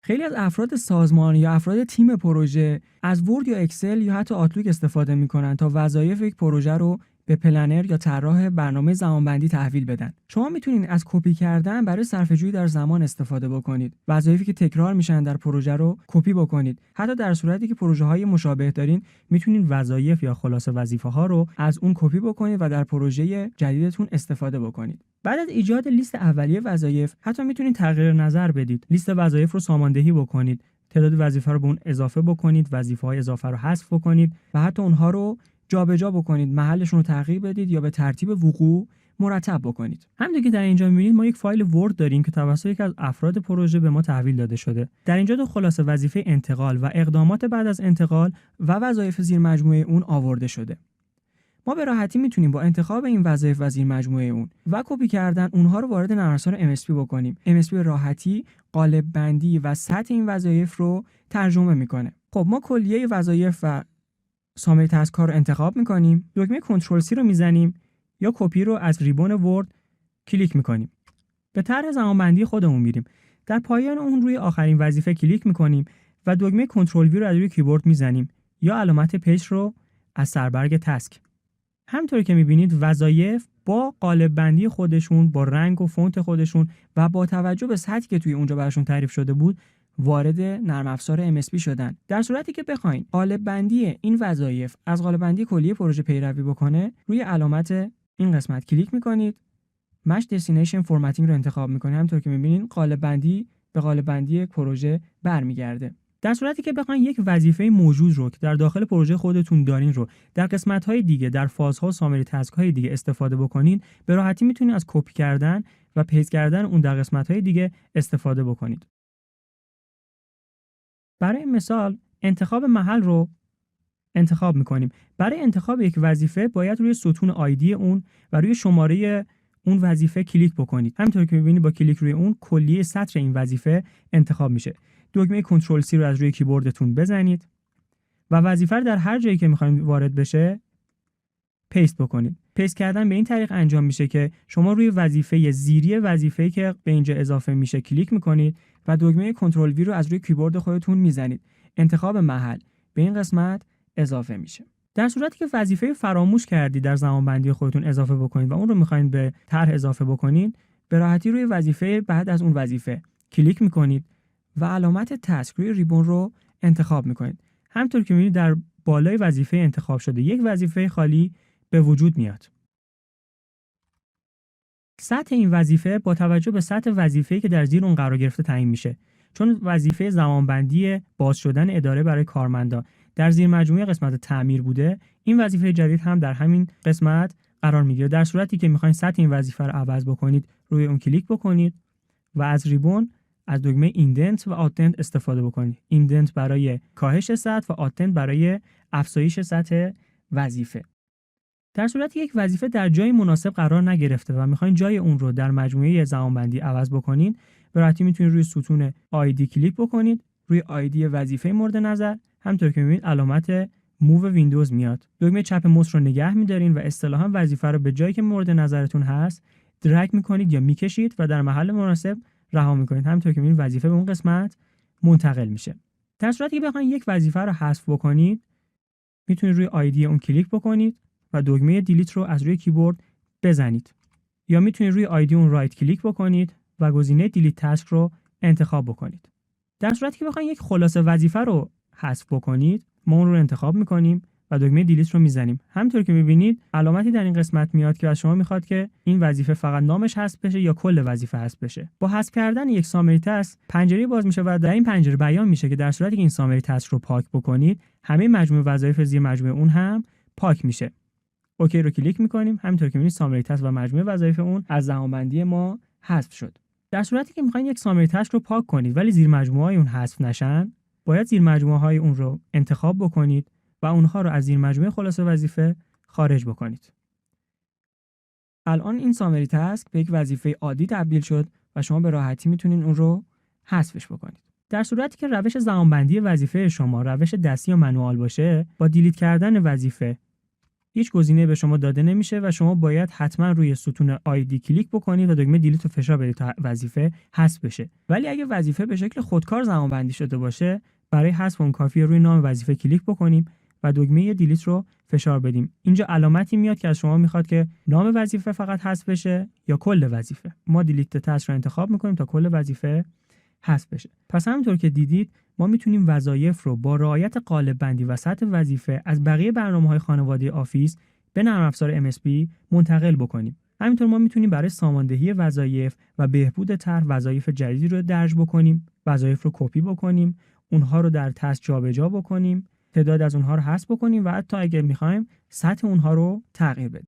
خیلی از افراد سازمان یا افراد تیم پروژه از ورد یا اکسل یا حتی آوتلوک استفاده میکنن تا وظایف یک پروژه رو به پلنر یا طراح برنامه زمانبندی تحویل بدن. شما میتونید از کپی کردن برای صرفه‌جویی در زمان استفاده بکنید. وظایفی که تکرار میشن در پروژه رو کپی بکنید. حتی در صورتی که پروژه‌های مشابه دارین، میتونید وظایف یا خلاصه وظیفه‌ها رو از اون کپی بکنید و در پروژه جدیدتون استفاده بکنید. بعد از ایجاد لیست اولیه وظایف، حتی میتونید تغییر نظر بدید. لیست وظایف رو ساماندهی بکنید. تعداد وظیفه رو به اون اضافه بکنید، وظیفه‌های اضافه رو حذف بکنید و حتی اونها رو جابجا بکنید، محلشون رو تغییر بدید یا به ترتیب وقوع مرتب بکنید. همونطور که در اینجا می‌بینید ما یک فایل ورد داریم که توسط یکی از افراد پروژه به ما تحویل داده شده. در اینجا دو خلاصه وظیفه انتقال و اقدامات بعد از انتقال و وظایف زیر مجموعه اون آورده شده. ما به راحتی میتونیم با انتخاب این وظایف و زیر مجموعه اون و کپی کردن اونها رو وارد نرم افزار MSP بکنیم. MSP به راحتی قالب بندی و سطح این وظایف رو ترجمه میکنه. خب ما کلیه وظایف و سامری تسک ها رو انتخاب میکنیم، دکمه کنترل C رو میزنیم یا کپی رو از ریبون ورد کلیک میکنیم. به طرح زمانبندی خودمون میریم. در پایان اون روی آخرین وظیفه کلیک میکنیم و دکمه کنترل V رو از روی کیبورد میزنیم یا علامت پیچ رو از سربرگ تسک. همونطور که میبینید وظایف با قالب بندی خودشون، با رنگ و فونت خودشون و با توجه به سطحی که توی اونجا براشون تعریف شده بود وارد نرم افزار MSP شدن. در صورتی که بخواید قالب بندی این وظایف از قالب بندی کلی پروژه پیروی بکنه، روی علامت این قسمت کلیک میکنید، Match Destination Formatting رو انتخاب میکنید. همونطور که میبینید قالب بندی به قالب بندی پروژه برمیگرده. در صورتی که بخواید یک وظیفه موجود رو که در داخل پروژه خودتون دارین رو در قسمت‌های دیگه، در فازها و سامری تسک‌های دیگه استفاده بکنین، به راحتی میتونید از کپی کردن و پیست کردن اون در قسمت‌های دیگه استفاده بکنید. برای مثال انتخاب محل رو انتخاب می‌کنیم. برای انتخاب یک وظیفه باید روی ستون آیدی اون و روی شماره اون وظیفه کلیک بکنید. همونطور که می‌بینید با کلیک روی اون کلیه سطر این وظیفه انتخاب میشه. دکمه کنترل C رو از روی کیبوردتون بزنید و وظیفه رو در هر جایی که می‌خواید وارد بشه پیست بکنید. پیست کردن به این طریق انجام میشه که شما روی وظیفه زیری وظیفه‌ای که به اینجا اضافه میشه کلیک می‌کنید و دکمه کنترل V رو از روی کیبورد خودتون میزنید. انتخاب محل به این قسمت اضافه میشه. در صورتی که وظیفه فراموش کردید در زمانبندی خودتون اضافه بکنید و اون رو می‌خواید به طرح اضافه بکنید، به راحتی روی وظیفه بعد از اون وظیفه کلیک می‌کنید و علامت تسک روی ریبون رو انتخاب می‌کنید. همونطور که می‌بینید در بالای وظیفه انتخاب شده یک وظیفه خالی به وجود میاد. سطح این وظیفه با توجه به سطح وظیفه‌ای که در زیر اون قرار گرفته تعیین میشه. چون وظیفه زمانبندی باز شدن اداره برای کارمندا در زیر مجموعه قسمت تعمیر بوده، این وظیفه جدید هم در همین قسمت قرار میگیره. در صورتی که میخواین سطح این وظیفه رو عوض بکنید، روی اون کلیک بکنید و از ریبون از دکمه ایندنت و آدنت استفاده بکنید. ایندنت برای کاهش سطح و آدنت برای افزایش سطح وظیفه. در صورتی یک وظیفه در جای مناسب قرار نگرفته و میخواین جای اون رو در مجموعه زمانبندی عوض بکنید، به راحتی میتونید روی ستون آیدی کلیک بکنید، روی آیدی وظیفه مورد نظر، همونطور که میبینید علامت موو ویندوز میاد. دکمه چپ موس رو نگه می‌دارین و اصطلاحاً وظیفه رو به جایی که مورد نظرتون هست درگ میکنید یا میکشید و در محل مناسب رها میکنید. همونطور که میبینید وظیفه به اون قسمت منتقل میشه. در صورتی که بخواید یک وظیفه رو حذف بکنید، میتونید روی آیدی اون کلیک بکنید و دکمه دیلیت رو از روی کیبورد بزنید. یا میتونید روی آیدی اون رایت کلیک بکنید و گزینه دیلیت تاسک رو انتخاب بکنید. در صورتی که بخواید یک خلاصه وظیفه رو حذف بکنید، ما اون رو انتخاب میکنیم و دکمه دیلیت رو میزنیم. همونطور که میبینید علامتی در این قسمت میاد که از شما میخواد که این وظیفه فقط نامش حذف بشه یا کل وظیفه حذف بشه. با حذف کردن یک سامری تاسک پنجره باز میشه و در این پنجره بیان میشه که در صورتی که این سامری تاسک رو پاک بکنید، همه مجموعه وظایف زیر مجموعه اون هم پاک میشه. اوکی رو کلیک میکنیم. همونطور که میبینید سامری تاسک و مجموعه وظایف اون از زمانبندی ما حذف شد. در صورتی که میخواین یک سامری تاسک رو پاک کنید ولی زیر مجموعه اون حذف نشن، باید زیر مجموعه های اون رو انتخاب بکنید و اونها رو از زیر مجموعه خلاصه وظیفه خارج بکنید. الان این سامری تاسک به یک وظیفه عادی تبدیل شد و شما به راحتی میتونید اون رو حذفش بکنید. در صورتی که روش زمانبندی وظیفه شما روش دستی یا منوال باشه، با دیلیت کردن وظیفه هیچ گزینه به شما داده نمیشه و شما باید حتما روی ستون آیدی کلیک بکنید و دکمه دیلیت رو فشار بدید تا وظیفه حذف بشه. ولی اگه وظیفه به شکل خودکار زمانبندی شده باشه، برای حذف اون کافیه روی نام وظیفه کلیک بکنیم و دکمه دیلیت رو فشار بدیم. اینجا علامتی میاد که از شما میخواد که نام وظیفه فقط حذف بشه یا کل وظیفه. ما دیلیت تست رو انتخاب میکنیم تا کل وظیفه حذف بشه. پس همونطور که دیدید ما میتونیم وظایف رو با رعایت قالب بندی و سطح وظیفه از بقیه برنامه‌های خانواده آفیس به نرم افزار MSP منتقل بکنیم. همینطور ما میتونیم برای ساماندهی وظایف و بهبود طرح وظایف جدیدی رو درج بکنیم، وظایف رو کپی بکنیم، اونها رو در تست جابجا بکنیم، تعداد از اونها رو حذف بکنیم و حتی اگه می‌خوایم سطح اونها رو تغییر بدیم.